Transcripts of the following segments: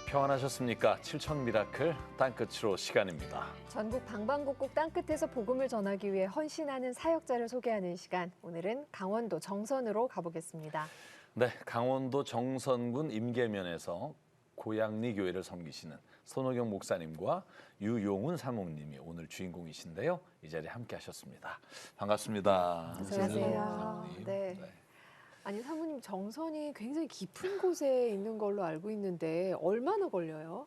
평안하셨습니까? 7천 미라클 땅끝으로 시간입니다. 전국 방방곡곡 땅끝에서 복음을 전하기 위해 헌신하는 사역자를 소개하는 시간. 오늘은 강원도 정선으로 가보겠습니다. 네, 강원도 정선군 임계면에서 고양리 교회를 섬기시는 손호경 목사님과 유용훈 사모님이 오늘 주인공이신데요. 이 자리에 함께 하셨습니다. 반갑습니다. 안녕하세요. 네. 네. 아니 사모님 정선이 굉장히 깊은 곳에 있는 걸로 알고 있는데 얼마나 걸려요?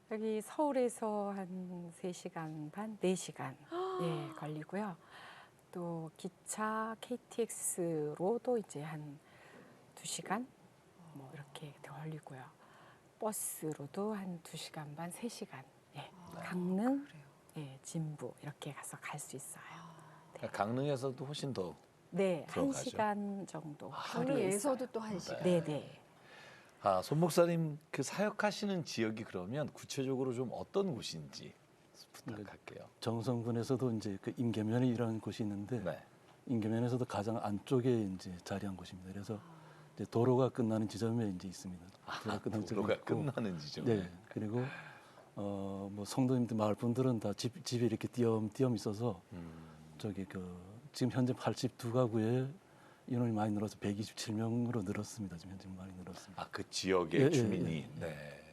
여기 서울에서 한 3시간 반, 4시간 예, 걸리고요. 또 기차 KTX로도 이제 한 2시간 뭐 이렇게 걸리고요. 버스로도 한 2시간 반, 3시간. 예. 강릉, 예, 진부 이렇게 가서 갈 수 있어요. 네. 강릉에서도 훨씬 더 네, 들어가죠. 1시간 정도. 강릉에서도 또 1시간. 네, 네. 손 목사님 그 사역하시는 지역이 그러면 구체적으로 좀 어떤 곳인지 부탁할게요. 정선군에서도 이제 그 임계면이라는 곳이 있는데 네. 임계면에서도 가장 안쪽에 이제 자리한 곳입니다. 그래서 이제 도로가 끝나는 지점에 이제 있습니다. 도로가 끝나는 지점. 네. 그리고 뭐 성도님들 마을 분들은 다 집이 이렇게 띄엄띄엄 있어서 저기 지금 현재 82가구에 인원이 많이 늘어서 127명으로 늘었습니다. 지금 현재 많이 늘었습니다. 그 지역의 주민이 네.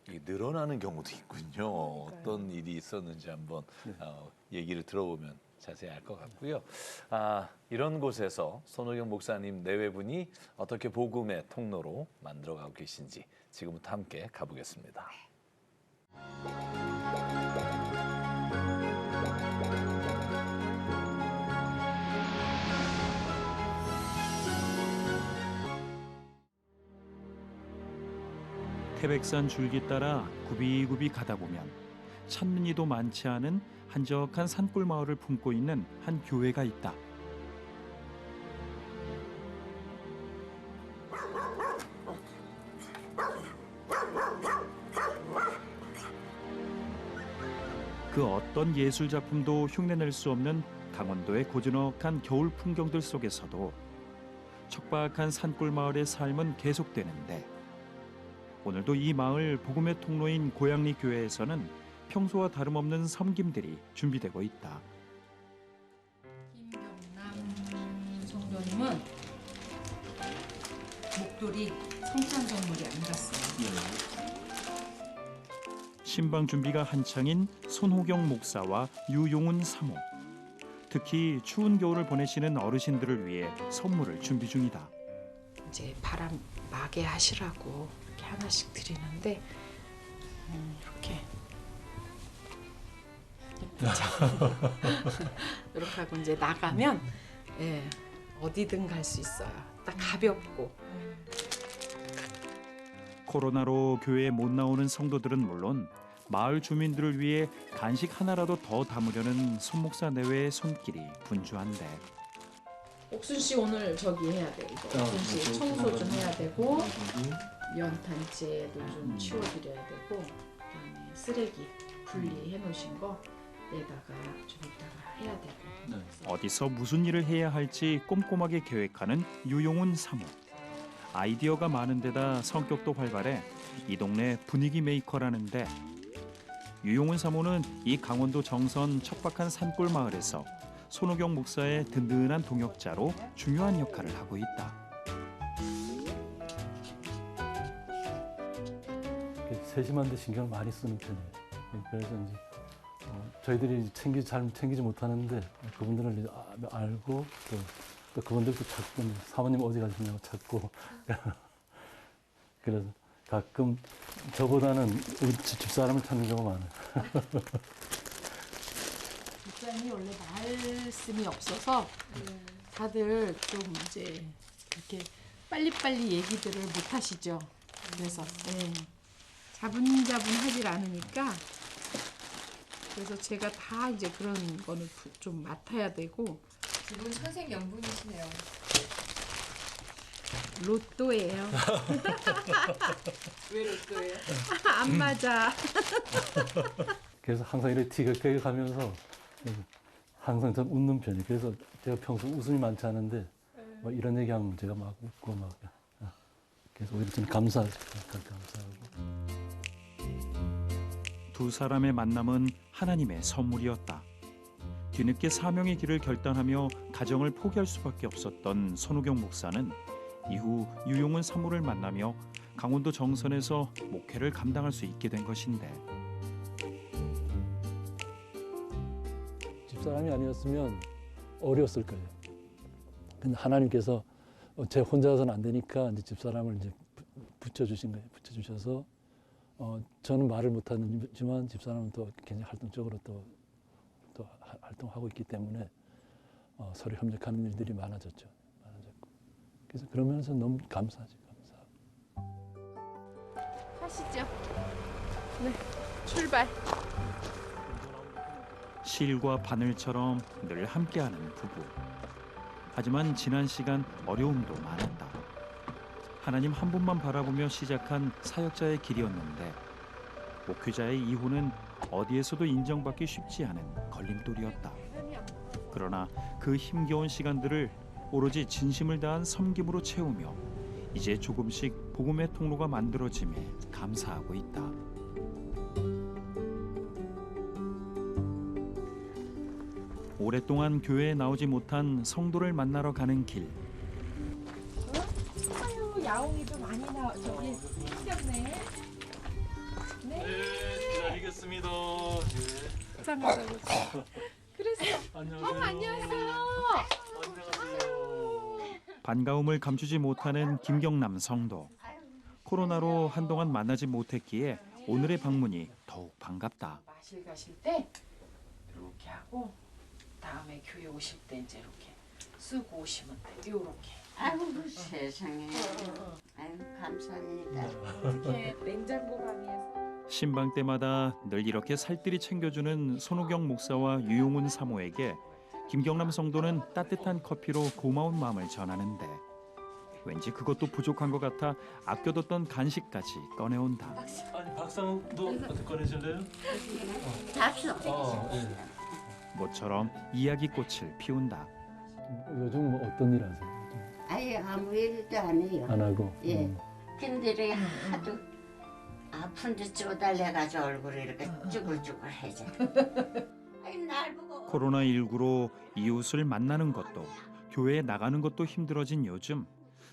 이게 늘어나는 경우도 있군요. 어떤 일이 있었는지 한번 얘기를 들어보면 자세히 알 것 같고요. 이런 곳에서 손호경 목사님 내외분이 어떻게 복음의 통로로 만들어가고 계신지 지금부터 함께 가보겠습니다. 태백산 줄기 따라 굽이굽이 가다 보면 찾는 이도 많지 않은 한적한 산골 마을을 품고 있는 한 교회가 있다. 그 어떤 예술 작품도 흉내낼 수 없는 강원도의 고즈넉한 겨울 풍경들 속에서도 척박한 산골 마을의 삶은 계속되는데 오늘도 이 마을 복음의 통로인 고양리 교회에서는 평소와 다름없는 섬김들이 준비되고 있다. 김경남 성도님은 목도리 성찬 선물이 안 갔어요. 신방 준비가 한창인 손호경 목사와 유용훈 사모. 특히 추운 겨울을 보내시는 어르신들을 위해 선물을 준비 중이다. 이제 바람 막게 하시라고 이렇게 하나씩 드리는데 이렇게 예쁘죠? 이렇게 하고 이제 나가면 어디든 갈 수 있어요. 딱 가볍고. 코로나로 교회에 못 나오는 성도들은 물론 마을 주민들을 위해 간식 하나라도 더 담으려는 손 목사 내외의 손길이 분주한데 옥순 씨 오늘 저기 해야 돼. 이거 옥순 씨 청소 좀 해야 되고 연탄재도 좀 치워드려야 되고 그다음에 쓰레기 분리해 놓으신 거 내다가 좀 이따가 해야 되고. 어디서 무슨 일을 해야 할지 꼼꼼하게 계획하는 유용훈 사모. 아이디어가 많은 데다 성격도 활발해 이 동네 분위기 메이커라는데 유용훈 사모는 이 강원도 정선 척박한 산골 마을에서 손호경 목사의 든든한 동역자로 중요한 역할을 하고 있다. 세심한데 신경을 많이 쓰는 편이에요. 그래서 이제 저희들이 잘 챙기지 못하는데 그분들을 이제 알고 또 그분들도 찾고 사모님 어디 가시냐고 찾고 그래서 가끔 저보다는 우리 집사람을 찾는 경우가 많아요. 목사님이 원래 말씀이 없어서 다들 좀 이제 이렇게 빨리빨리 얘기들을 못 하시죠. 그래서 자분자분 하질 않으니까 그래서 제가 다 이제 그런 거는 좀 맡아야 되고. 두 분 천생연분이시네요. 로또예요. 왜 로또예요? 안 맞아. 그래서 항상 이렇게 티격태격 하면서 항상 좀 웃는 편이에요. 그래서 제가 평소 웃음이 많지 않은데 뭐 이런 얘기하면 제가 막 웃고 막 그래서 오히려 저는 감사하고. 두 사람의 만남은 하나님의 선물이었다. 뒤늦게 사명의 길을 결단하며 가정을 포기할 수밖에 없었던 손우경 목사는 이후 유용훈 사모를 만나며 강원도 정선에서 목회를 감당할 수 있게 된 것인데 집사람이 아니었으면 어려웠을 거예요. 근데 하나님께서 제 혼자서는 안 되니까 이제 집사람을 이제 붙여주신 거예요. 붙여주셔서 저는 말을 못하지만 집사람은 또 굉장히 활동적으로 또 활동하고 있기 때문에 서로 협력하는 일들이 많아졌죠. 그래서 그러면서 너무 감사하죠. 하시죠. 네, 출발. 실과 바늘처럼 늘 함께하는 부부. 하지만 지난 시간 어려움도 많았다. 하나님 한 분만 바라보며 시작한 사역자의 길이었는데 목회자의 이혼은 어디에서도 인정받기 쉽지 않은 걸림돌이었다. 그러나 그 힘겨운 시간들을 오로지 진심을 다한 섬김으로 채우며 이제 조금씩 복음의 통로가 만들어짐에 감사하고 있다. 오랫동안 교회에 나오지 못한 성도를 만나러 가는 길. 아유, 야옹이도 많이 생겼네. 기다리겠습니다. 그래서 안녕하세요. 안녕하세요. 반가움을 감추지 못하는 김경남 성도. 코로나로 한동안 만나지 못했기에 오늘의 방문이 더욱 반갑다. 마실 가실 때 이렇게 하고 다음에 교회 오실 때 이제 이렇게 쓰고 오시면 돼. 요렇게. 아이고 세상에. 아유 감사합니다. 이렇게 냉장고 방에서. 신방 때마다 늘 이렇게 살뜰히 챙겨주는 손우경 목사와 유용훈 사모에게 김경남 성도는 따뜻한 커피로 고마운 마음을 전하는데 왠지 그것도 부족한 것 같아 아껴뒀던 간식까지 꺼내온다. 아니 박상도 어떻게 꺼내실래요? 잡수. 모처럼 이야기꽃을 피운다. 요즘 뭐 어떤 일 하세요? 아예 아무 일도 안 해요. 안 하고. 예. 근데 하도 아픈데 쪼달래가지고 얼굴이 이렇게 쭈글쭈글해져. 아니 날 보고. 코로나19로 이웃을 만나는 것도 교회에 나가는 것도 힘들어진 요즘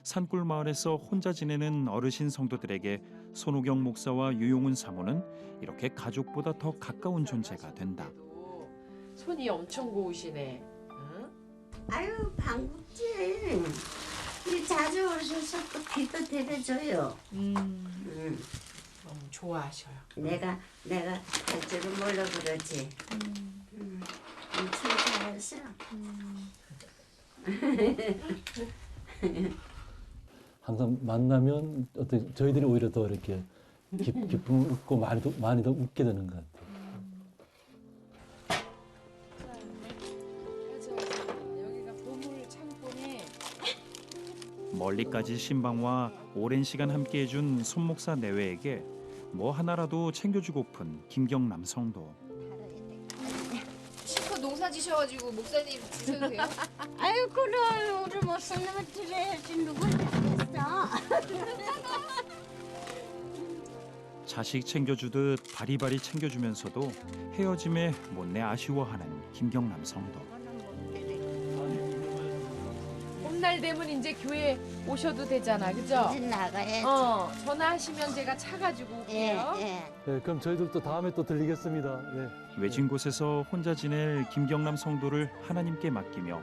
산골 마을에서 혼자 지내는 어르신 성도들에게 손우경 목사와 유용훈 사모는 이렇게 가족보다 더 가까운 존재가 된다. 손이 엄청 고우시네. 응? 아유 반갑지. 우리 자주 오셔서 또 비도 대려줘요. 너무 좋아하셔요. 내가 할 줄은 몰라 그러지. 엄청 잘했어. 항상 만나면 어떻게 저희들이 오히려 더 이렇게 기쁨을 웃고 많이 더 웃게 되는 것 같아요. 여기가 보물 창고네. 멀리까지 신방와 오랜 시간 함께해준 손목사 내외에게 뭐 하나라도 챙겨주고픈 김경남 성도. 실컷 농사 지셔가지고 목사님 주셔도 돼요? 아유 그래 우리 목사님을 드려야지 누굴 드리겠어. 자식 챙겨주듯 바리바리 챙겨주면서도 헤어짐에 못내 아쉬워하는 김경남 성도. 봄날 되면 이제 교회 오셔도 되잖아, 그죠? 이제 나가야지. 전화하시면 제가 차 가지고 예, 올게요. 예. 네, 그럼 저희들도 다음에 또 들리겠습니다. 네. 외진 곳에서 혼자 지낼 김경남 성도를 하나님께 맡기며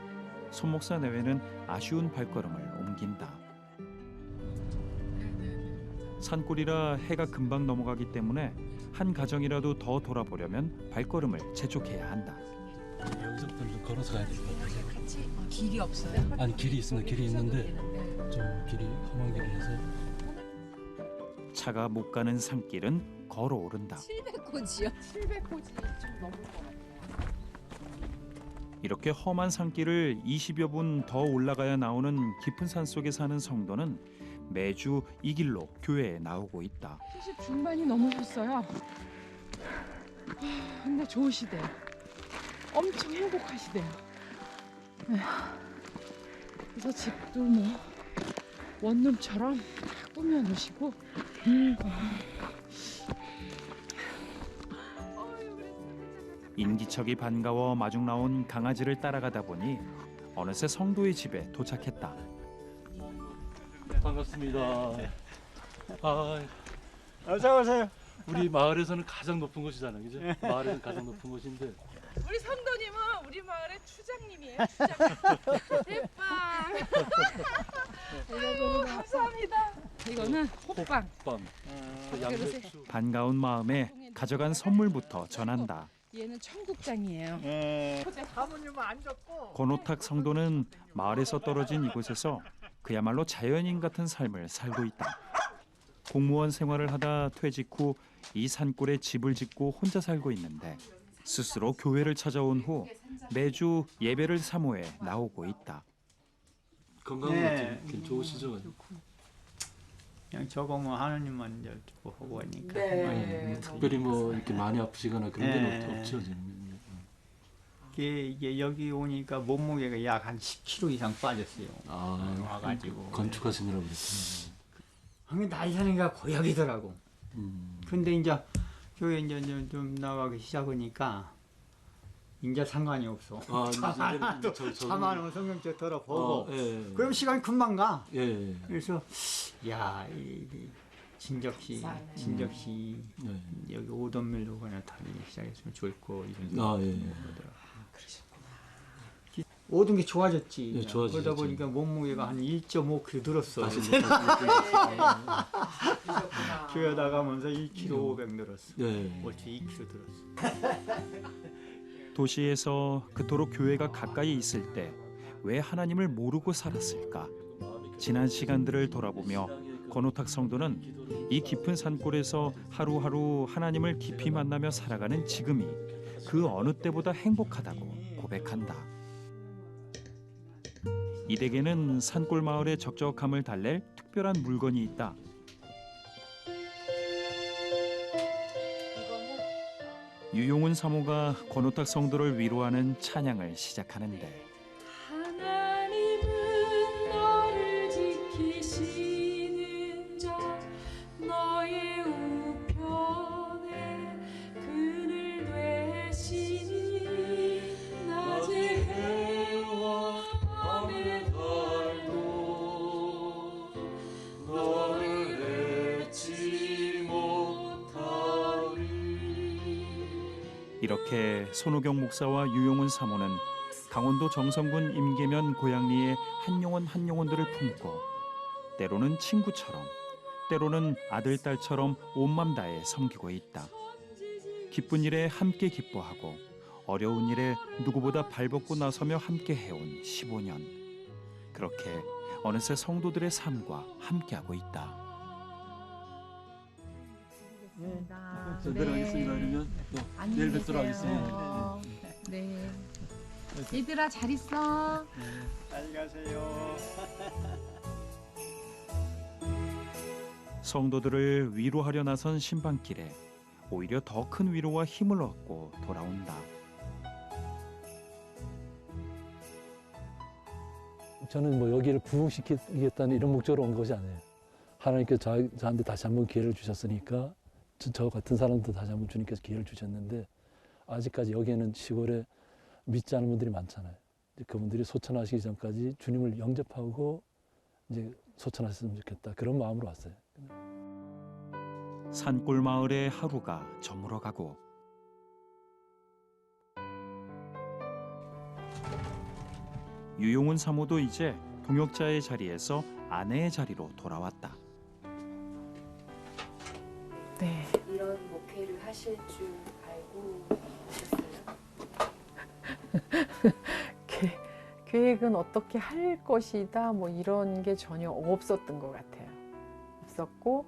손목사 내외는 아쉬운 발걸음을 옮긴다. 산골이라 해가 금방 넘어가기 때문에 한 가정이라도 더 돌아보려면 발걸음을 재촉해야 한다. 여기서부터 좀 걸어서 가야 될 것 같아요. 길이 없어요? 아니 길이 있습니다. 길이 있는데 좀 길이 험한 길이라서. 차가 못 가는 산길은 걸어오른다. 700고지요? 700고지 좀 넘을 것 같아요. 이렇게 험한 산길을 20여 분 더 올라가야 나오는 깊은 산 속에 사는 성도는 매주 이 길로 교회에 나오고 있다. 70 중반이 넘으셨어요. 근데 좋으시대요. 엄청 행복하시대요. 그래서 집도 뭐 원룸처럼 꾸며놓으시고 인기척이 반가워 마중 나온 강아지를 따라가다 보니 어느새 성도의 집에 도착했다. 반갑습니다. 아, 어서 오세요. 우리 마을에서는 가장 높은 곳이잖아요, 그죠? 마을에서는 가장 높은 곳인데. 우리 성도님은 우리 마을의 추장님이에요. 추장님. 대빵. 아유, 감사합니다. 이거는 호빵. 빵. 양배추. 반가운 마음에 가져간 선물부터 전한다. 얘는 청국장이에요. 사모님은 앉았고. 권오탁 성도는 마을에서 떨어진 이곳에서 그야말로 자연인 같은 삶을 살고 있다. 공무원 생활을 하다 퇴직 후 이 산골에 집을 짓고 혼자 살고 있는데 스스로 교회를 찾아온 후 매주 예배를 사모해 나오고 있다. 건강은 네. 어떻게 좋으시죠? 그냥 저거 뭐 하나님만 이제 보고 하니까. 네. 특별히 뭐 이렇게 많이 아프시거나 그런 건 네. 없죠, 지금. 이게 여기 오니까 몸무게가 약 한 10kg 이상 빠졌어요. 아, 와가지고. 건축하시느라고 그랬구나. 형이 나이 사니까 고약이더라고. 음. 근데 이제 교회 이제 좀 나가기 시작하니까 이제 상관이 없어. 아, 차만 저 차만 성경책 들어보고. 예. 그럼 시간이 금방 가. 예. 그래서 야, 이 진적시 예. 여기 오던밀로 그냥 다니기 시작했으면 좋고 이런 아, 예. 거더라고. 모든 게 좋아졌지. 예, 좋아지셨지. 그러다 보니까 몸무게가 한 1.5kg 늘었어. 다시 교회 나가면서 1kg 500 늘었어. 예. 얼추 2kg 늘었어. 도시에서 그토록 교회가 가까이 있을 때 왜 하나님을 모르고 살았을까? 지난 시간들을 돌아보며 권오탁 성도는 이 깊은 산골에서 하루하루 하나님을 깊이 만나며 살아가는 지금이 그 어느 때보다 행복하다고 고백한다. 이 댁에는 산골 마을의 적적함을 달랠 특별한 물건이 있다. 유용훈 사모가 권오탁 성도를 위로하는 찬양을 시작하는데 하나님은 너를 지키시는 자 너의 우편에 그늘 되시니 낮의 해와 밤의 달도 너를 잊지 못하리. 이렇게 손호경 목사와 유용훈 사모는 강원도 정선군 임계면 고양리의 한 영혼들을 품고 때로는 친구처럼 때로는 아들 딸처럼 온 맘 다해 섬기고 있다. 기쁜 일에 함께 기뻐하고 어려운 일에 누구보다 발벗고 나서며 함께 해온 15년. 그렇게 어느새 성도들의 삶과 함께하고 있다. 들어가겠습니다. 아니면 내일 뵙도록 하겠습니다. 네. 얘들아 잘 있어. 잘 가세요. 성도들을 위로하려 나선 신방길에 오히려 더 큰 위로와 힘을 얻고 돌아온다. 저는 뭐 여기를 부흥시키겠다는 이런 목적으로 온 것이 아니에요. 하나님께서 저한테 다시 한번 기회를 주셨으니까 저 같은 사람도 다시 한번 주님께서 기회를 주셨는데 아직까지 여기에는 시골에 믿지 않은 분들이 많잖아요. 이제 그분들이 소천하시기 전까지 주님을 영접하고 이제 소천하셨으면 좋겠다. 그런 마음으로 왔어요. 산골 마을의 하루가 저물어가고 유용훈 사모도 이제 동역자의 자리에서 아내의 자리로 돌아왔다. 네. 이런 목회를 하실 줄 알고 오셨어요? 계획은 어떻게 할 것이다 뭐 이런 게 전혀 없었던 것 같아요. 없었고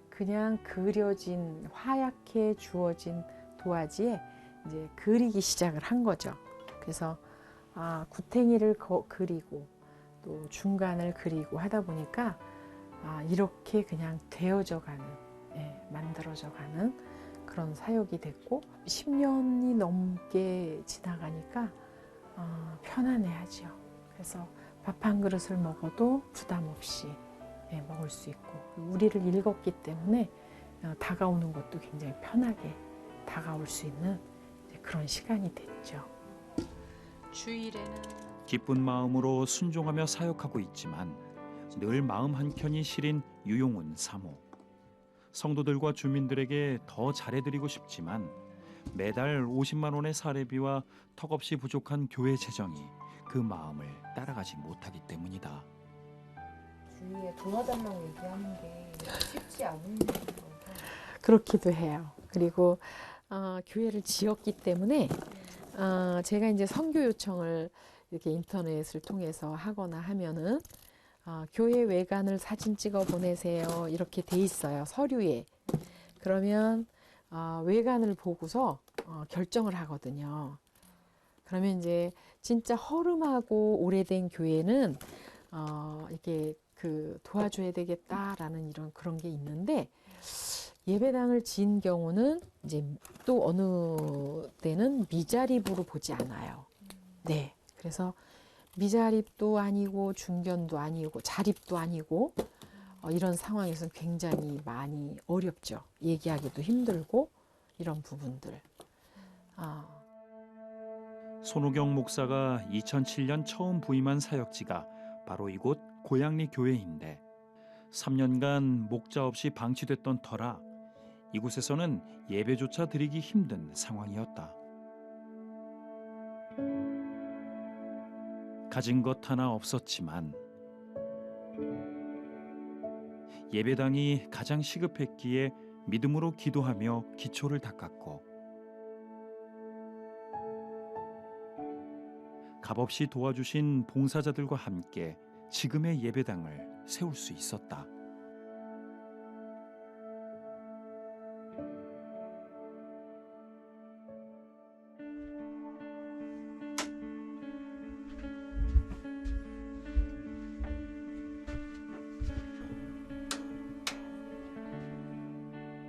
그냥 그려진 하얗게 주어진 도화지에 이제 그리기 시작을 한 거죠. 그래서 구탱이를 그리고 또 중간을 그리고 하다 보니까 이렇게 그냥 되어져가는, 만들어져가는 그런 사역이 됐고 10년이 넘게 지나가니까 편안해하죠. 그래서 밥 한 그릇을 먹어도 부담 없이 예, 먹을 수 있고 우리를 읽었기 때문에 다가오는 것도 굉장히 편하게 다가올 수 있는 그런 시간이 됐죠. 주일에는 기쁜 마음으로 순종하며 사역하고 있지만 늘 마음 한켠이 시린 유용훈 사모. 성도들과 주민들에게 더 잘해드리고 싶지만 매달 50만 원의 사례비와 턱없이 부족한 교회 재정이 그 마음을 따라가지 못하기 때문이다. 주위에 도와달라고 얘기하는 게 쉽지 않은 거죠. 그렇기도 해요. 그리고 교회를 지었기 때문에 제가 이제 선교 요청을 이렇게 인터넷을 통해서 하거나 하면은 교회 외관을 사진 찍어 보내세요. 이렇게 돼 있어요. 서류에. 그러면 외관을 보고서 결정을 하거든요. 그러면 이제 진짜 허름하고 오래된 교회는 이렇게 도와줘야 되겠다라는 이런 그런 게 있는데 예배당을 지은 경우는 이제 또 어느 때는 미자립으로 보지 않아요. 네. 그래서 미자립도 아니고 중견도 아니고 자립도 아니고 이런 상황에서는 굉장히 많이 어렵죠. 얘기하기도 힘들고 이런 부분들. 손호경 목사가 2007년 처음 부임한 사역지가 바로 이곳 고양리 교회인데 3년간 목자 없이 방치됐던 터라 이곳에서는 예배조차 드리기 힘든 상황이었다. 가진 것 하나 없었지만 예배당이 가장 시급했기에 믿음으로 기도하며 기초를 닦았고 값없이 도와주신 봉사자들과 함께 지금의 예배당을 세울 수 있었다.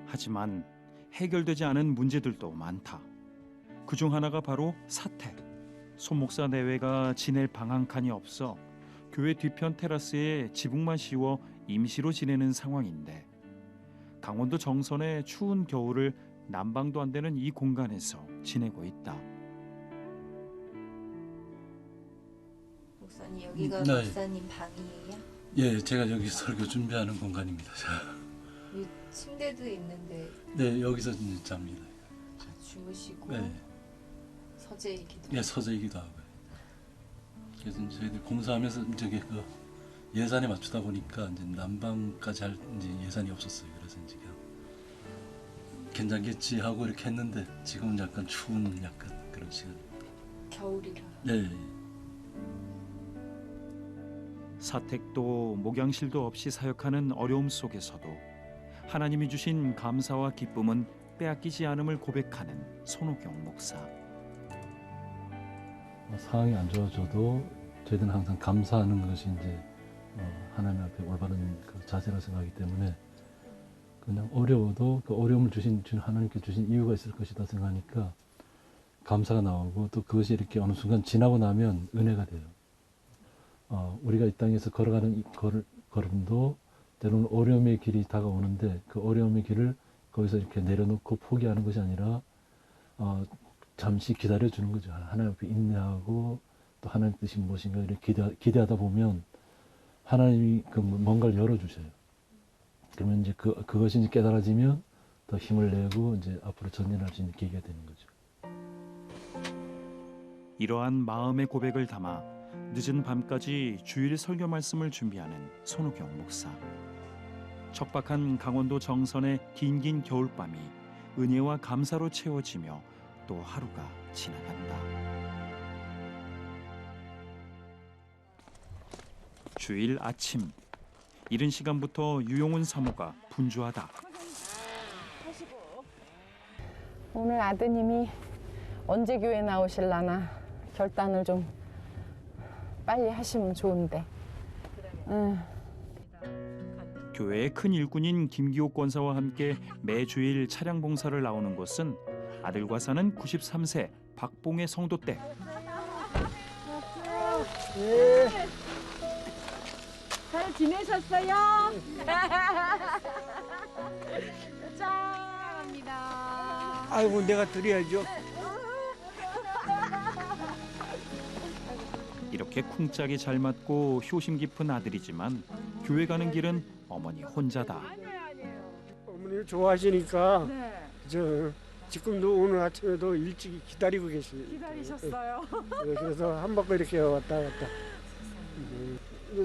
하지만 해결되지 않은 문제들도 많다. 그중 하나가 바로 사택. 손 목사 내외가 지낼 방 한 칸이 없어 교회 뒤편 테라스에 지붕만 씌워 임시로 지내는 상황인데 강원도 정선의 추운 겨울을 난방도 안 되는 이 공간에서 지내고 있다. 목사님 여기가 네. 목사님 방이에요? 예, 제가 여기 설교 준비하는 공간입니다. 여기 침대도 있는데 네, 여기서 이제 잡니다. 주무시고 네. 서재이기도 예, 서재이기도 하고요. 그래서 이제 저희들 공사하면서 저기 예산에 맞추다 보니까 이제 난방까지 할 이제 예산이 없었어요. 그래서 이제 괜찮겠지 하고 이렇게 했는데 지금은 약간 추운 약간 그런 시간. 겨울이라. 네. 사택도 목양실도 없이 사역하는 어려움 속에서도 하나님이 주신 감사와 기쁨은 빼앗기지 않음을 고백하는 손호경 목사. 상황이 안 좋아져도 저희들은 항상 감사하는 것이 이제 하나님 앞에 올바른 그 자세라 생각하기 때문에 그냥 어려워도 그 어려움을 주신 하나님께 주신 이유가 있을 것이다 생각하니까 감사가 나오고 또 그것이 이렇게 어느 순간 지나고 나면 은혜가 돼요. 우리가 이 땅에서 걸어가는 이 걸음도 때로는 어려움의 길이 다가오는데 그 어려움의 길을 거기서 이렇게 내려놓고 포기하는 것이 아니라 잠시 기다려주는 거죠. 하나님 앞에 인내하고 또 하나님 뜻이 무엇인가 이렇게 기대하다 보면 하나님이 그 뭔가를 열어주셔요. 그러면 이제 그것이 이제 깨달아지면 더 힘을 내고 이제 앞으로 전진할 수 있는 계기가 되는 거죠. 이러한 마음의 고백을 담아 늦은 밤까지 주일 설교 말씀을 준비하는 손호경 목사. 척박한 강원도 정선의 긴긴 겨울밤이 은혜와 감사로 채워지며 또 하루가 지나간다. 주일 아침 이른 시간부터 유용훈 사모가 분주하다. 오늘 아드님이 언제 교회 나오실라나 결단을 좀 빨리 하시면 좋은데. 교회의 큰 일꾼인 김기옥 권사와 함께 매주일 차량 봉사를 나오는 곳은 아들과 사는 93세 박봉의 성도댁. 잘 지내셨어요? 짠합니다. 아이고 내가 드려야죠. 이렇게 쿵짝이 잘 맞고 효심 깊은 아들이지만 교회 가는 길은 어머니 혼자다. 어머니 좋아하시니까 네. 저 지금도 오늘 아침에도 일찍 기다리고 계시요. 기다리셨어요. 네, 그래서 한 바퀴 이렇게 왔다 갔다.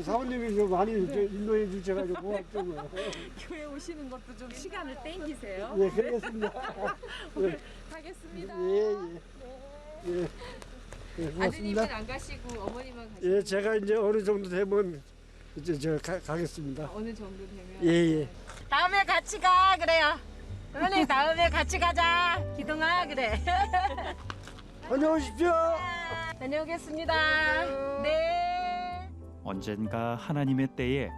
사모님이 좀 많이 인도해 주셔가지고 고맙죠. 교회 오시는 것도 좀 시간을 땡기세요. 예, 그러겠습니다. 오늘 가겠습니다. 예, 고맙습니다. 아드님은 안 가시고 어머니만 가시고 예, 제가 이제 어느 정도 되면 이제 가겠습니다. 어느 정도 되면 예. 다음에 같이 가 그래요. 어머니 다음에 같이 가자. 기동아 그래. 다녀오십시오. 다녀오겠습니다. 네. 언젠가 하나님의 때에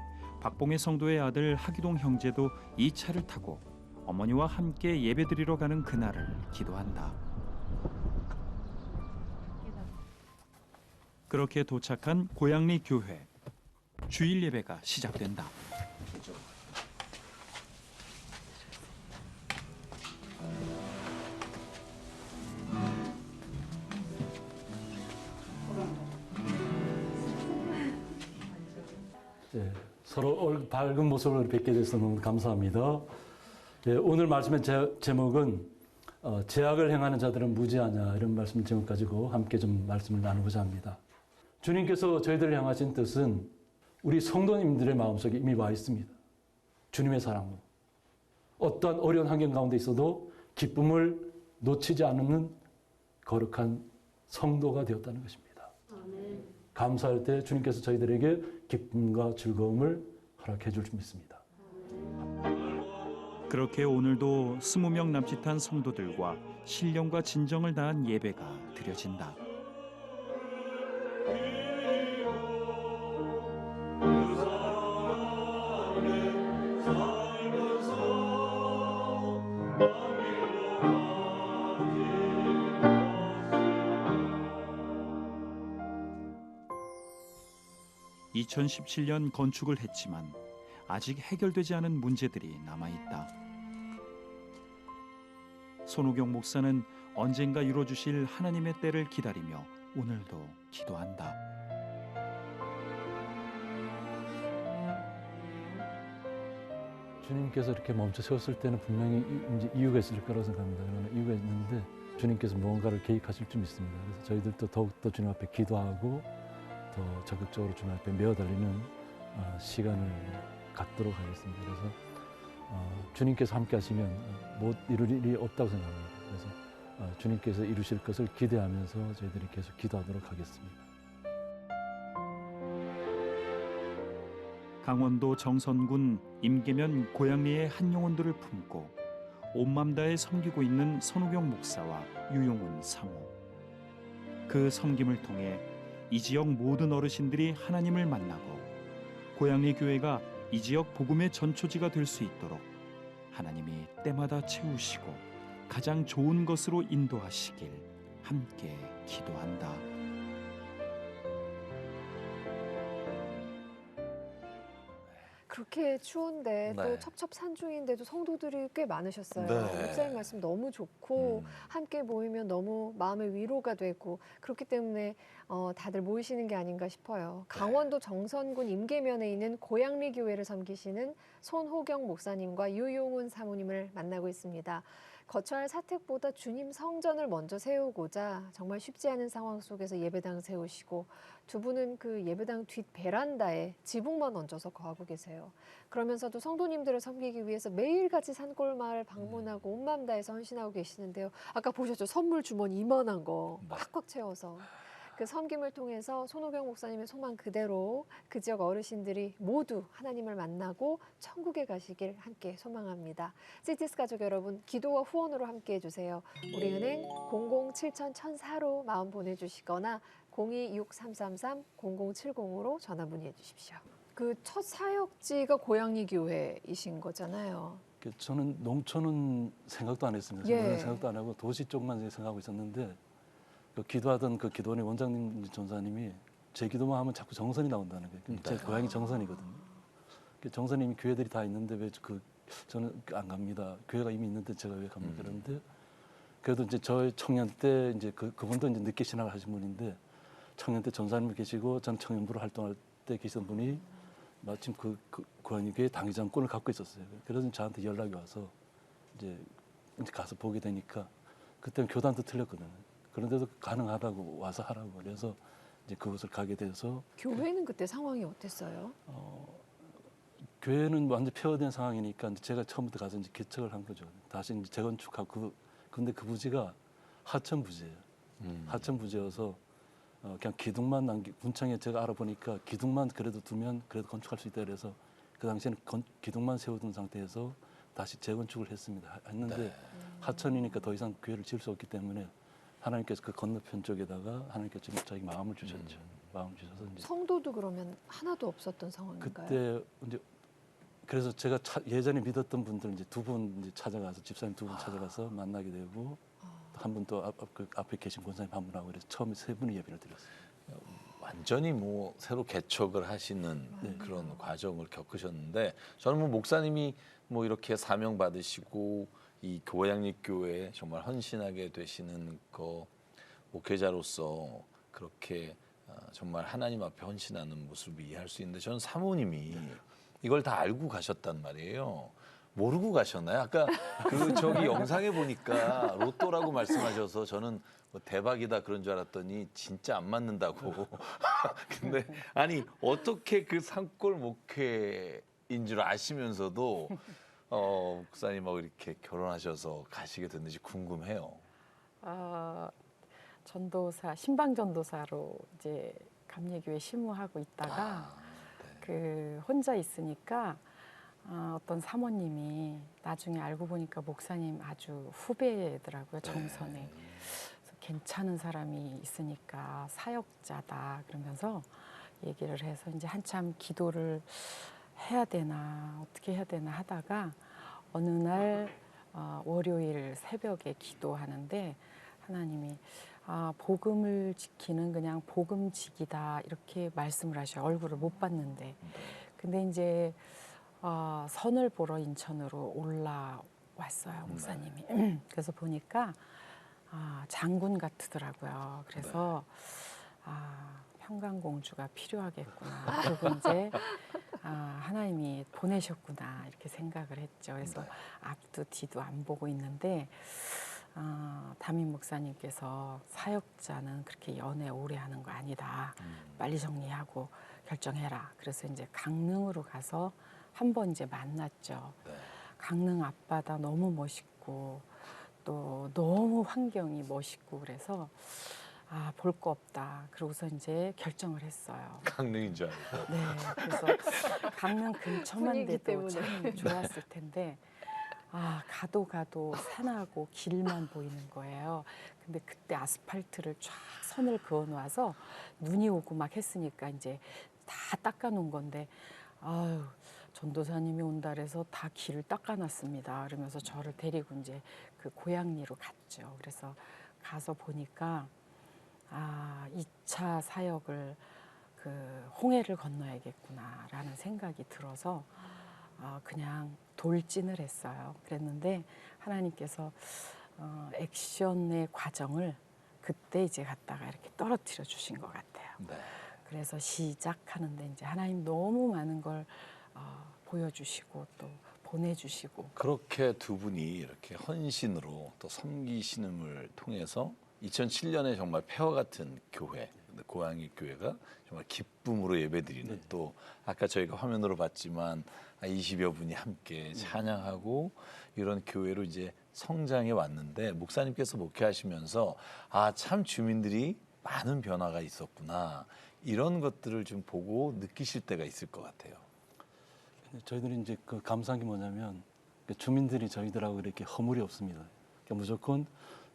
박봉의 성도의 아들 하기동 형제도 이 차를 타고 어머니와 함께 예배드리러 가는 그날을 기도한다. 그렇게 도착한 고양리 교회. 주일 예배가 시작된다. 예, 서로 밝은 모습을 뵙게 돼서 너무 감사합니다. 예, 오늘 말씀의 제목은 죄악을 행하는 자들은 무지하냐 이런 말씀 제목 가지고 함께 좀 말씀을 나누고자 합니다. 주님께서 저희들을 향하신 뜻은 우리 성도님들의 마음속에 이미 와 있습니다. 주님의 사랑은 어떠한 어려운 환경 가운데 있어도 기쁨을 놓치지 않는 거룩한 성도가 되었다는 것입니다. 감사할 때 주님께서 저희들에게 기쁨과 즐거움을 허락해 줄 수 있습니다. 그렇게 오늘도 20명 남짓한 성도들과 신령과 진정을 다한 예배가 드려진다. (2017년) 건축을 했지만 아직 해결되지 않은 문제들이 남아있다. 손호경 목사는 언젠가 이루어주실 하나님의 때를 기다리며 오늘도 기도한다. 주님께서 이렇게 멈춰 세웠을 때는 분명히 이제 이유가 있을 거라고 생각합니다. 그러나 이유가 있는데 주님께서 무언가를 계획하실 줄 믿습니다. 그래서 저희들도 더욱더 주님 앞에 기도하고 더 적극적으로 주님 앞에 메어달리는 시간을 갖도록 하겠습니다. 그래서 주님께서 함께 하시면 못 이룰 일이 없다고 생각합니다. 그래서 주님께서 이루실 것을 기대하면서 저희들이 계속 기도하도록 하겠습니다. 강원도 정선군 임계면 고양리의 한 영혼들을 품고 온맘 다해 섬기고 있는 손호경 목사와 유용훈 사모. 그 섬김을 통해 이 지역 모든 어르신들이 하나님을 만나고 고양리 교회가 이 지역 복음의 전초지가 될 수 있도록 하나님이 때마다 채우시고 가장 좋은 것으로 인도하시길 함께 기도한다. 그렇게 추운데 네. 또 첩첩산중인데도 성도들이 꽤 많으셨어요. 네. 목사님 말씀 너무 좋고 함께 모이면 너무 마음의 위로가 되고 그렇기 때문에 다들 모이시는 게 아닌가 싶어요. 강원도 정선군 임계면에 있는 고양리 교회를 섬기시는 손호경 목사님과 유용훈 사모님을 만나고 있습니다. 거처할 사택보다 주님 성전을 먼저 세우고자 정말 쉽지 않은 상황 속에서 예배당 세우시고 두 분은 그 예배당 뒷 베란다에 지붕만 얹어서 거하고 계세요. 그러면서도 성도님들을 섬기기 위해서 매일같이 산골마을 방문하고 온 마음 다해서 헌신하고 계시는데요. 아까 보셨죠? 선물 주머니 이만한 거 꽉꽉 채워서. 그 섬김을 통해서 손호경 목사님의 소망 그대로 그 지역 어르신들이 모두 하나님을 만나고 천국에 가시길 함께 소망합니다. CTS 가족 여러분, 기도와 후원으로 함께 해주세요. 우리은행 0073-1004로 마음 보내주시거나 026333-0070으로 전화 문의해 주십시오. 그 첫 사역지가 고양리 교회이신 거잖아요. 저는 농촌은 생각도 안 했습니다. 예. 생각도 안 하고 도시 쪽만 생각하고 있었는데 그 기도하던 그 기도원의 원장님 전사님이 제 기도만 하면 자꾸 정선이 나온다는 거예요. 제 고향이 정선이거든요. 정선이 교회들이 다 있는데 왜 저는 안 갑니다. 교회가 이미 있는데 제가 왜 갑니까? 그런데 그래도 이제 저희 청년 때 이제 그분도 이제 늦게 신학을 하신 분인데 청년 때 전사님 계시고 전 청년부로 활동할 때 계시던 분이 마침 그 고향교회 당회장권을 갖고 있었어요. 그래서 저한테 연락이 와서 이제 가서 보게 되니까 그때는 교단도 틀렸거든요. 그런데도 가능하다고 와서 하라고 그래서 이제 그곳을 가게 돼서 교회는 그때 상황이 어땠어요? 교회는 완전 폐허된 상황이니까 이제 제가 처음부터 가서 이제 개척을 한 거죠. 다시 이제 재건축하고 근데 그 부지가 하천 부지예요. 하천 부지여서 그냥 기둥만 군청에 제가 알아보니까 기둥만 그래도 두면 그래도 건축할 수 있다 그래서 그 당시에는 기둥만 세워둔 상태에서 다시 재건축을 했는데 하천이니까 더 이상 교회를 지을 수 없기 때문에 하나님께서 그 건너편 쪽에다가 하나님께서 좀 자기 마음을 주셨죠. 마음을 주셔서 이제 성도도 그러면 하나도 없었던 상황인가요? 그때 이제 그래서 제가 예전에 믿었던 분들 이제 두 분 이제 찾아가서 집사님 두 분 찾아가서 만나게 되고 한 분 또 앞에 계신 권사님 한 분하고 그래서 처음에 세 분이 예배를 드렸어요. 완전히 뭐 새로 개척을 하시는 그런 과정을 겪으셨는데 저는 뭐 목사님이 뭐 이렇게 사명 받으시고 이 고양리교회에 정말 헌신하게 되시는 거 목회자로서 그렇게 정말 하나님 앞에 헌신하는 모습을 이해할 수 있는데 저는 사모님이 이걸 다 알고 가셨단 말이에요. 모르고 가셨나요? 아까 저기 영상에 보니까 로또라고 말씀하셔서 저는 뭐 대박이다 그런 줄 알았더니 진짜 안 맞는다고. 근데 아니 어떻게 그 산골 목회인 줄 아시면서도 목사님하고 이렇게 결혼하셔서 가시게 됐는지 궁금해요. 전도사 신방 전도사로 이제 감리교회 심우하고 있다가 그 혼자 있으니까 어떤 사모님이 나중에 알고 보니까 목사님 아주 후배더라고요. 정선에. 그래서 괜찮은 사람이 있으니까 사역자다 그러면서 얘기를 해서 이제 한참 기도를 해야 되나 어떻게 해야 되나 하다가 어느 날 월요일 새벽에 기도하는데 하나님이 복음을 지키는 그냥 복음직이다 이렇게 말씀을 하셔요. 얼굴을 못 봤는데. 근데 이제 선을 보러 인천으로 올라왔어요. 목사님이. 그래서 보니까 장군 같더라고요. 그래서 평강공주가 필요하겠구나. 그리고 이제 하나님이 보내셨구나 이렇게 생각을 했죠. 그래서 앞도 뒤도 안 보고 있는데 담임 목사님께서 사역자는 그렇게 연애 오래 하는 거 아니다. 빨리 정리하고 결정해라. 그래서 이제 강릉으로 가서 한번 이제 만났죠. 강릉 앞바다 너무 멋있고 또 너무 환경이 멋있고 그래서 볼 거 없다. 그러고서 이제 결정을 했어요. 강릉인 줄 알고. 네, 그래서 강릉 근처만 돼도 참 좋았을 텐데 가도 산하고 길만 보이는 거예요. 근데 그때 아스팔트를 쫙 선을 그어 놔서 눈이 오고 막 했으니까 이제 다 닦아 놓은 건데 전도사님이 온다 그래서 다 길을 닦아 놨습니다. 그러면서 저를 데리고 이제 그 고양리로 갔죠. 그래서 가서 보니까 2차 사역을 그 홍해를 건너야겠구나라는 생각이 들어서 그냥 돌진을 했어요. 그랬는데 하나님께서 액션의 과정을 그때 이제 갖다가 이렇게 떨어뜨려 주신 것 같아요. 그래서 시작하는데 이제 하나님 너무 많은 걸 보여주시고 또 보내주시고 그렇게 두 분이 이렇게 헌신으로 또 섬기심을 통해서 2007년에 정말 폐허 같은 교회 고양이 교회가 정말 기쁨으로 예배드리는 또 아까 저희가 화면으로 봤지만 20여 분이 함께 찬양하고 이런 교회로 이제 성장해 왔는데 목사님께서 목회하시면서 참 주민들이 많은 변화가 있었구나 이런 것들을 좀 보고 느끼실 때가 있을 것 같아요. 저희들이 이제 그 감사한 게 뭐냐면 주민들이 저희들하고 이렇게 허물이 없습니다. 그러니까 무조건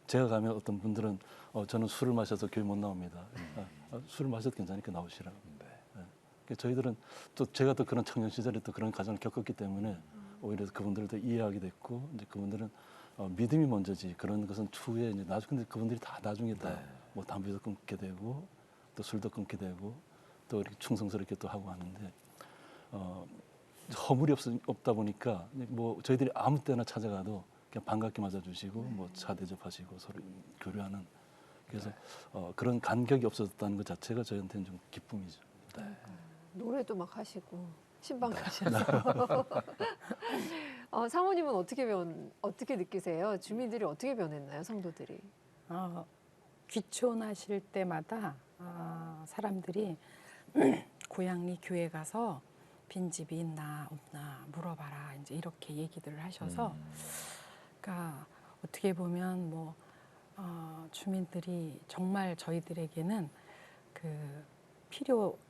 제가 가면 어떤 분들은 저는 술을 마셔서 교회 못 나옵니다. 술을 마셔도 괜찮으니까 나오시라고. 그러니까 저희들은 또 제가 또 그런 청년 시절에 또 그런 과정을 겪었기 때문에 오히려 그분들도 이해하게 됐고 이제 그분들은 믿음이 먼저지 그런 것은 추후에 이제 근데 그분들이 다 나중에 다 뭐 담배도 끊게 되고 또 술도 끊게 되고 또 이렇게 충성스럽게 또 하고 하는데 허물이 없다 보니까 뭐 저희들이 아무 때나 찾아가도 그냥 반갑게 맞아주시고 뭐 차 대접하시고 서로 교류하는 그래서 그런 간격이 없어졌다는 것 자체가 저희한테는 좀 기쁨이죠. 노래도 막 하시고 신방 가셔서. 사모님은 어떻게 느끼세요? 주민들이 어떻게 변했나요, 성도들이? 귀촌하실 때마다 사람들이 고양리 교회 가서 빈집이 있나 없나 물어봐라 이제 이렇게 얘기들을 하셔서 그러니까 어떻게 보면 뭐 주민들이 정말 저희들에게는 그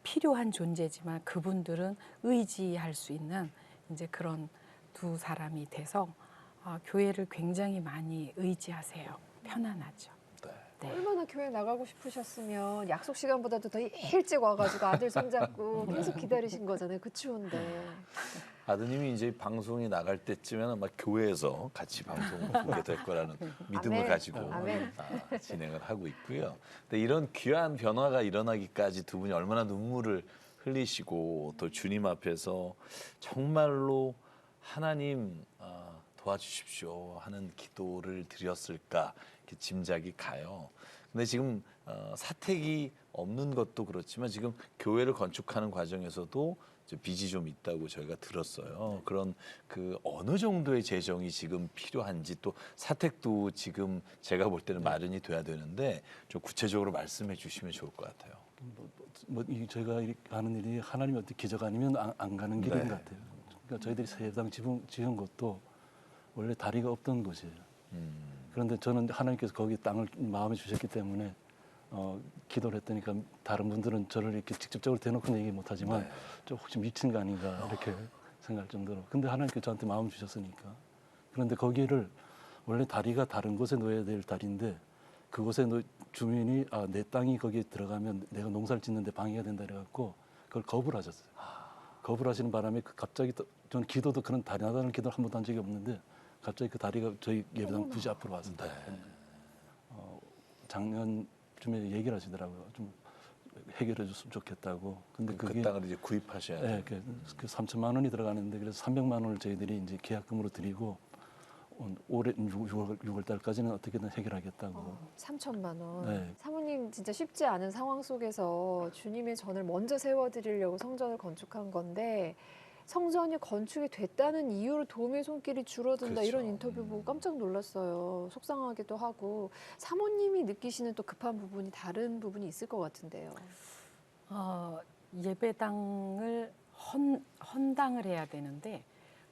필요한 존재지만 그분들은 의지할 수 있는 이제 그런 두 사람이 돼서 교회를 굉장히 많이 의지하세요. 편안하죠. 네. 얼마나 교회 나가고 싶으셨으면 약속 시간보다도 더 일찍 와가지고 아들 손잡고 계속 기다리신 거잖아요. 그 추운데. 아드님이 이제 방송이 나갈 때쯤에는 아마 교회에서 같이 방송을 보게 될 거라는 믿음을 아멘. 가지고 아멘. 진행을 하고 있고요. 근데 이런 귀한 변화가 일어나기까지 두 분이 얼마나 눈물을 흘리시고 또 주님 앞에서 정말로 하나님 도와주십시오 하는 기도를 드렸을까 이렇게 짐작이 가요. 근데 지금 사택이 없는 것도 그렇지만 지금 교회를 건축하는 과정에서도 빚이 좀 있다고 저희가 들었어요. 그런 그 어느 정도의 재정이 지금 필요한지 또 사택도 지금 제가 볼 때는 마련이 돼야 되는데 좀 구체적으로 말씀해 주시면 좋을 것 같아요. 저희가 하는 일이 하나님의 어떤 기적 아니면 안 가는 길인 것 같아요. 그러니까 저희들이 세당 지은 것도 원래 다리가 없던 곳이에요. 그런데 저는 하나님께서 거기 땅을 마음에 주셨기 때문에 기도를 했더니까 다른 분들은 저를 이렇게 직접적으로 대놓고는 얘기 못하지만 좀 혹시 미친 거 아닌가 이렇게 생각할 정도로. 근데 하나님께서 저한테 마음 주셨으니까. 그런데 거기를 원래 다리가 다른 곳에 놓여야 될 다리인데 그곳에 주민이 내 땅이 거기에 들어가면 내가 농사를 짓는데 방해가 된다 그래갖고 그걸 거부를 하셨어요. 거부를 하시는 바람에 갑자기 저는 기도도 그런 다리 나다는 기도를 한 번도 한 적이 없는데 갑자기 그 다리가 저희 예배당 부지 앞으로 왔습니다. 작년쯤에 얘기를 하시더라고요. 좀 해결해 줬으면 좋겠다고. 근데 그 그게 땅을 이제 구입하셔야 돼요. 네, 그 3천만 원이 들어가는데 그래서 300만 원을 저희들이 이제 계약금으로 드리고 올해 6월 달까지는 어떻게든 해결하겠다고. 3천만 원. 네. 사모님 진짜 쉽지 않은 상황 속에서 주님의 전을 먼저 세워드리려고 성전을 건축한 건데 성전이 건축이 됐다는 이유로 도움의 손길이 줄어든다 그렇죠. 이런 인터뷰 보고 깜짝 놀랐어요. 속상하기도 하고 사모님이 느끼시는 또 급한 부분이 다른 부분이 있을 것 같은데요. 예배당을 헌당을 해야 되는데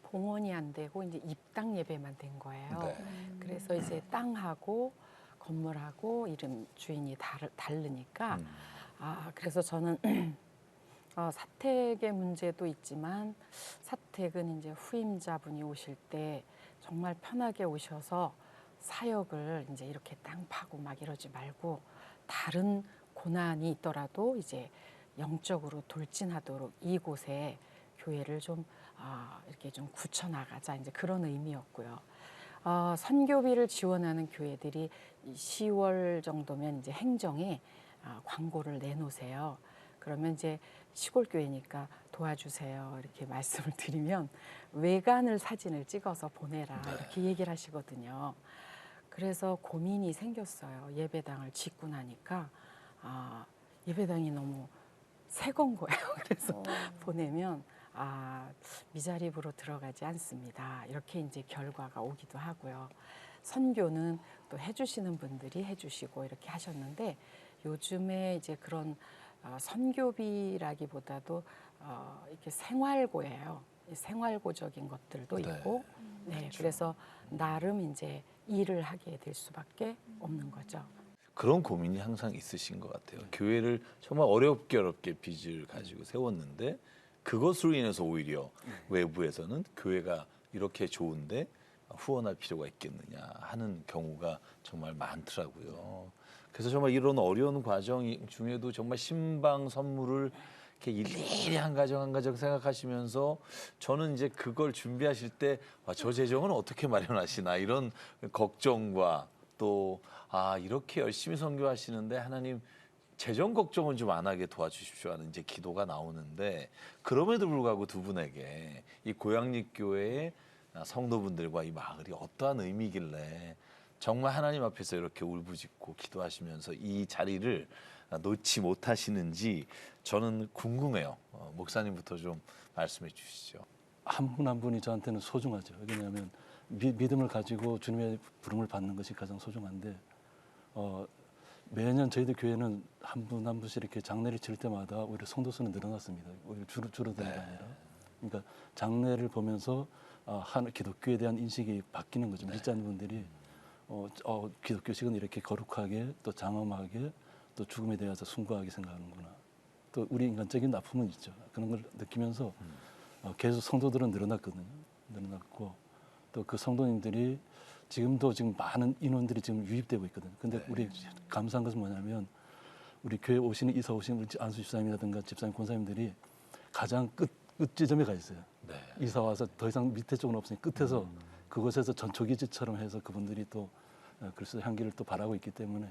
봉헌이 안 되고 이제 입당 예배만 된 거예요. 그래서 이제 땅하고 건물하고 이름 주인이 다르니까 그래서 저는 사택의 문제도 있지만 사택은 이제 후임자분이 오실 때 정말 편하게 오셔서 사역을 이제 이렇게 땅 파고 막 이러지 말고 다른 고난이 있더라도 이제 영적으로 돌진하도록 이곳에 교회를 좀 이렇게 좀 굳혀 나가자 이제 그런 의미였고요. 선교비를 지원하는 교회들이 10월 정도면 이제 행정에 광고를 내놓으세요. 그러면 이제 시골 교회니까 도와주세요 이렇게 말씀을 드리면 외관을 사진을 찍어서 보내라 이렇게 얘기를 하시거든요. 그래서 고민이 생겼어요. 예배당을 짓고 나니까 예배당이 너무 새 건 거예요. 그래서 보내면 미자립으로 들어가지 않습니다. 이렇게 이제 결과가 오기도 하고요. 선교는 또 해주시는 분들이 해주시고 이렇게 하셨는데 요즘에 이제 그런 선교비라기보다도 이렇게 생활고예요. 생활고적인 것들도 있고, 그렇죠. 그래서 나름 이제 일을 하게 될 수밖에 없는 거죠. 그런 고민이 항상 있으신 것 같아요. 교회를 정말 어렵게 빚을 가지고 세웠는데 그것으로 인해서 오히려 외부에서는 교회가 이렇게 좋은데 후원할 필요가 있겠느냐 하는 경우가 정말 많더라고요. 그래서 정말 이런 어려운 과정 중에도 정말 신방 선물을 이렇게 일일이 한 가정 생각하시면서 저는 이제 그걸 준비하실 때 저 재정은 어떻게 마련하시나 이런 걱정과 또 이렇게 열심히 선교하시는데 하나님 재정 걱정은 좀 안 하게 도와주십시오 하는 이제 기도가 나오는데 그럼에도 불구하고 두 분에게 이 고양리 교회의 성도분들과 이 마을이 어떠한 의미길래 정말 하나님 앞에서 이렇게 울부짖고 기도하시면서 이 자리를 놓지 못하시는지 저는 궁금해요. 목사님부터 좀 말씀해 주시죠. 한 분 한 분이 저한테는 소중하죠. 왜냐하면 믿음을 가지고 주님의 부름을 받는 것이 가장 소중한데 매년 저희들 교회는 한 분 한 분씩 이렇게 장례를 칠 때마다 오히려 성도 수는 늘어났습니다. 오히려 줄어드는 게 아니라. 그러니까 장례를 보면서 기독교에 대한 인식이 바뀌는 거죠. 믿지 않는 분들이 기독교식은 이렇게 거룩하게 또 장엄하게 또 죽음에 대해서 숭고하게 생각하는구나. 또 우리 인간적인 아픔은 있죠. 그런 걸 느끼면서 계속 성도들은 늘어났거든요. 늘어났고 또 그 성도님들이 지금도 지금 많은 인원들이 지금 유입되고 있거든요. 근데 우리 감사한 것은 뭐냐면 우리 교회 오시는 이사 오시는 우리 안수 집사님이라든가 집사님 권사님들이 가장 끝 지점에 가 있어요. 이사 와서 더 이상 밑에 쪽은 없으니 끝에서 그곳에서 전초기지처럼 해서 그분들이 또 그리스도 향기를 또 바라고 있기 때문에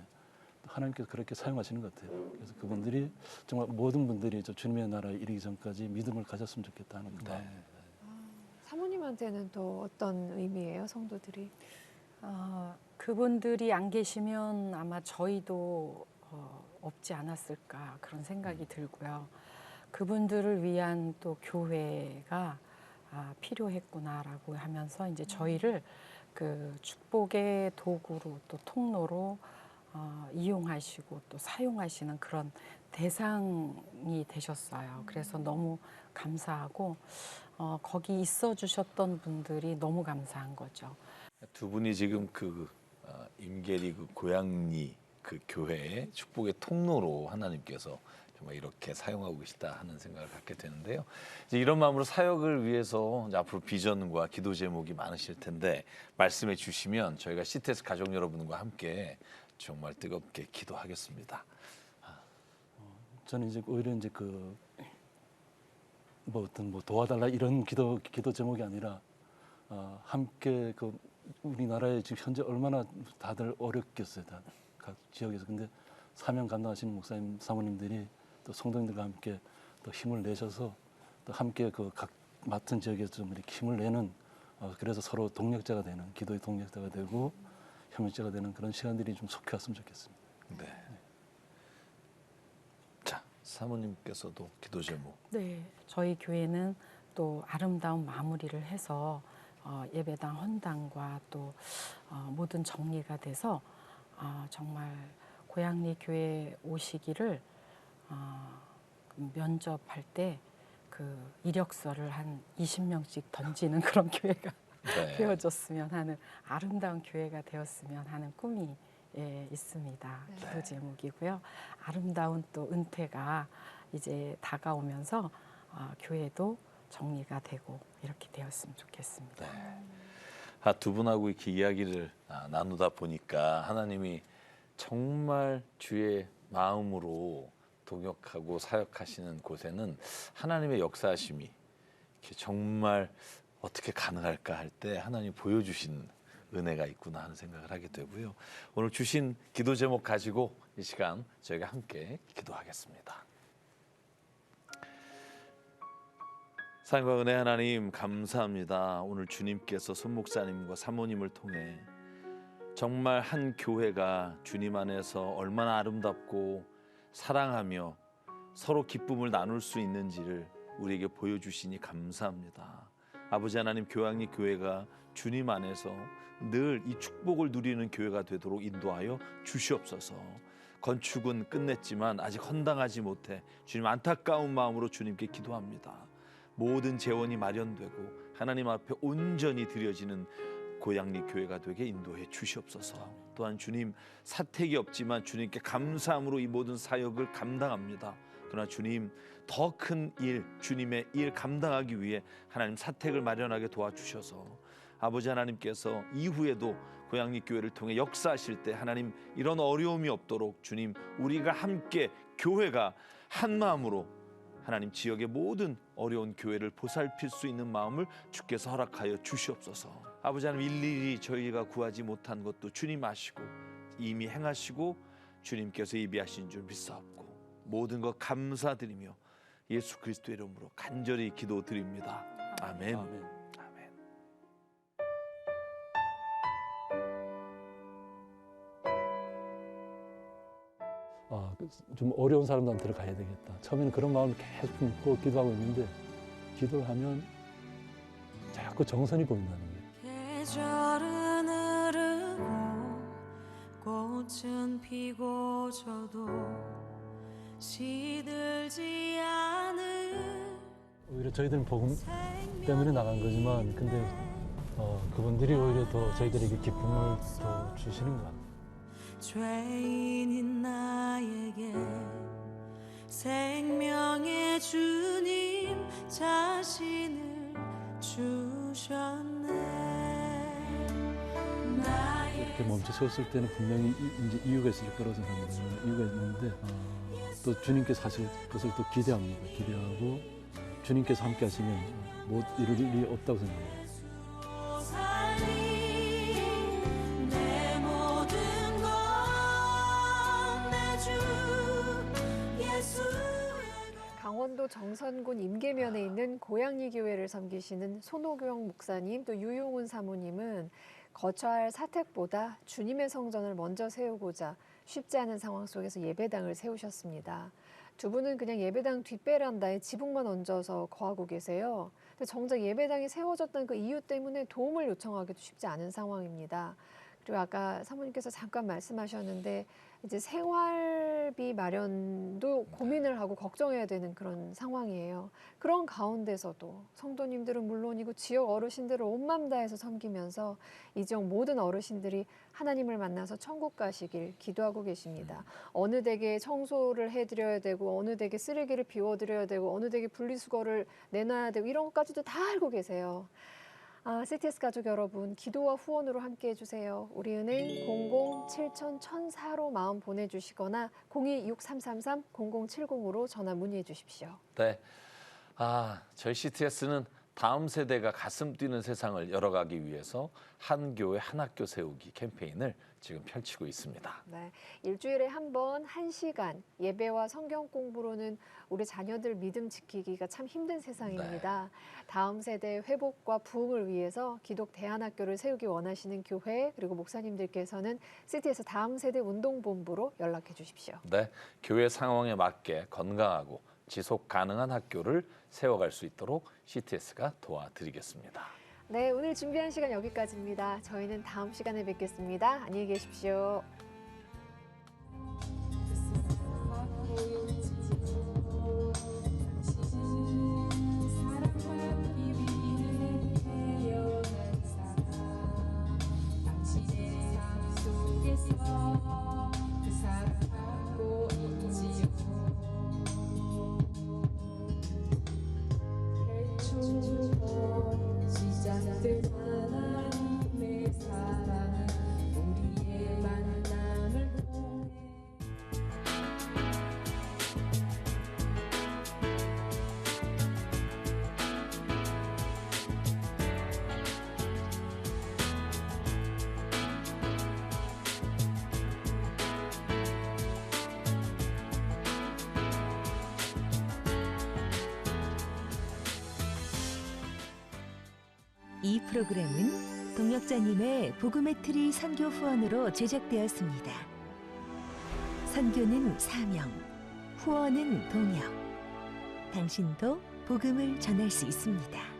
하나님께서 그렇게 사용하시는 것 같아요. 그래서 그분들이 정말 모든 분들이 저 주님의 나라에 이르기 전까지 믿음을 가졌으면 좋겠다 하는 그 마음. 사모님한테는 또 어떤 의미예요, 성도들이? 그분들이 안 계시면 아마 저희도 없지 않았을까 그런 생각이 들고요. 그분들을 위한 또 교회가 필요했구나라고 하면서 이제 저희를 그 축복의 도구로 또 통로로 이용하시고 또 사용하시는 그런 대상이 되셨어요. 그래서 너무 감사하고 거기 있어 주셨던 분들이 너무 감사한 거죠. 두 분이 지금 그 임계리 그 고양리 그 교회의 축복의 통로로 하나님께서 정말 이렇게 사용하고 계시다 하는 생각을 갖게 되는데요. 이제 이런 마음으로 사역을 위해서 이제 앞으로 비전과 기도 제목이 많으실 텐데 말씀해 주시면 저희가 CTS 가족 여러분과 함께 정말 뜨겁게 기도하겠습니다. 저는 이제 오히려 이제 어떤 도와달라 이런 기도 제목이 아니라 함께 우리나라에 지금 현재 얼마나 다들 어렵겠어요, 각 지역에서. 근데 사명 감당하시는 목사님, 사모님들이 또 성도님들과 함께 또 힘을 내셔서 또 함께 각 맡은 지역에서 좀 이렇게 힘을 내는 그래서 서로 동력자가 되는 기도의 동력자가 되고 협력자가 되는 그런 시간들이 좀 속해 왔으면 좋겠습니다. 네. 자, 사모님께서도 기도 제목. 네, 저희 교회는 또 아름다운 마무리를 해서 예배당 헌당과 또 모든 정리가 돼서 정말 고양리 교회 오시기를 면접할 때 그 이력서를 한 20명씩 던지는 그런 교회가 되어졌으면 하는 아름다운 교회가 되었으면 하는 꿈이 있습니다. 기도 제목이고요. 아름다운 또 은퇴가 이제 다가오면서 교회도 정리가 되고 이렇게 되었으면 좋겠습니다. 두 분하고 이렇게 이야기를 나누다 보니까 하나님이 정말 주의 마음으로 동역하고 사역하시는 곳에는 하나님의 역사하심이 이렇게 정말 어떻게 가능할까 할 때 하나님이 보여주신 은혜가 있구나 하는 생각을 하게 되고요. 오늘 주신 기도 제목 가지고 이 시간 저희가 함께 기도하겠습니다. 사랑과 은혜 하나님 감사합니다. 오늘 주님께서 손 목사님과 사모님을 통해 정말 한 교회가 주님 안에서 얼마나 아름답고 사랑하며 서로 기쁨을 나눌 수 있는지를 우리에게 보여주시니 감사합니다. 아버지 하나님, 고양리 교회가 주님 안에서 늘 이 축복을 누리는 교회가 되도록 인도하여 주시옵소서. 건축은 끝냈지만 아직 헌당하지 못해 주님 안타까운 마음으로 주님께 기도합니다. 모든 재원이 마련되고 하나님 앞에 온전히 드려지는 고양리 교회가 되게 인도해 주시옵소서. 또한 주님, 사택이 없지만 주님께 감사함으로 이 모든 사역을 감당합니다. 그러나 주님, 더 큰 일, 주님의 일 감당하기 위해 하나님 사택을 마련하게 도와주셔서 아버지 하나님께서 이후에도 고양리 교회를 통해 역사하실 때 하나님 이런 어려움이 없도록 주님, 우리가 함께 교회가 한 마음으로 하나님 지역의 모든 어려운 교회를 보살필 수 있는 마음을 주께서 허락하여 주시옵소서. 아버지 하나님, 일일이 저희가 구하지 못한 것도 주님 아시고 이미 행하시고 주님께서 예비하신 줄 믿사옵고 모든 것 감사드리며 예수 그리스도의 이름으로 간절히 기도드립니다. 아멘. 아멘. 아멘. 좀 어려운 사람들한테 가야 되겠다. 처음에는 그런 마음을 계속 품고 기도하고 있는데 기도를 하면 자꾸 정선이 보인다는 거예요. 계절은 흐르고 꽃은 피고 저도 시들지 않을 오히려 저희들은 복음 때문에 나간 거지만 근데 그분들이 오히려 더 저희들에게 기쁨을 더 주시는 것 같아요. 죄인인 나에게 생명의 주님 자신을 주셨네. 이렇게 멈춰섰을 때는 분명히 이제 이유가 있을 거라고 생각합니다. 이유가 있는데 또 주님께서 하실 것을 또 기대합니다. 기대하고 주님께서 함께 하시면 못 이룰 일이 없다고 생각합니다. 내 모든 것내 주 예수의 강원도 정선군 임계면에 있는 고양리 교회를 섬기시는 손호경 목사님 또 유용훈 사모님은 거처할 사택보다 주님의 성전을 먼저 세우고자 쉽지 않은 상황 속에서 예배당을 세우셨습니다. 두 분은 그냥 예배당 뒷베란다에 지붕만 얹어서 거하고 계세요. 근데 정작 예배당이 세워졌다는 그 이유 때문에 도움을 요청하기도 쉽지 않은 상황입니다. 그리고 아까 사모님께서 잠깐 말씀하셨는데 이제 생활비 마련도 고민을 하고 걱정해야 되는 그런 상황이에요. 그런 가운데서도 성도님들은 물론이고 지역 어르신들을 온 맘 다해서 섬기면서 이 지역 모든 어르신들이 하나님을 만나서 천국 가시길 기도하고 계십니다. 어느 댁에 청소를 해드려야 되고 어느 댁에 쓰레기를 비워드려야 되고 어느 댁에 분리수거를 내놔야 되고 이런 것까지도 다 알고 계세요. CTS 가족 여러분, 기도와 후원으로 함께 해주세요. 우리은행 00-7000-1004로 마음 보내주시거나 026333-0070으로 전화 문의해 주십시오. 네. 저희 CTS는 다음 세대가 가슴 뛰는 세상을 열어가기 위해서 한 교회 한 학교 세우기 캠페인을 지금 펼치고 있습니다. 네, 일주일에 한 번 1시간 예배와 성경 공부로는 우리 자녀들 믿음 지키기가 참 힘든 세상입니다. 다음 세대 회복과 부흥을 위해서 기독 대안학교를 세우기 원하시는 교회 그리고 목사님들께서는 CTS 다음 세대 운동본부로 연락해 주십시오. 네, 교회 상황에 맞게 건강하고 지속 가능한 학교를 세워갈 수 있도록 CTS가 도와드리겠습니다. 네, 오늘 준비한 시간 여기까지입니다. 저희는 다음 시간에 뵙겠습니다. 안녕히 계십시오. 이 프로그램은 동역자님의 복음의 트리 선교 후원으로 제작되었습니다. 선교는 사명, 후원은 동역. 당신도 복음을 전할 수 있습니다.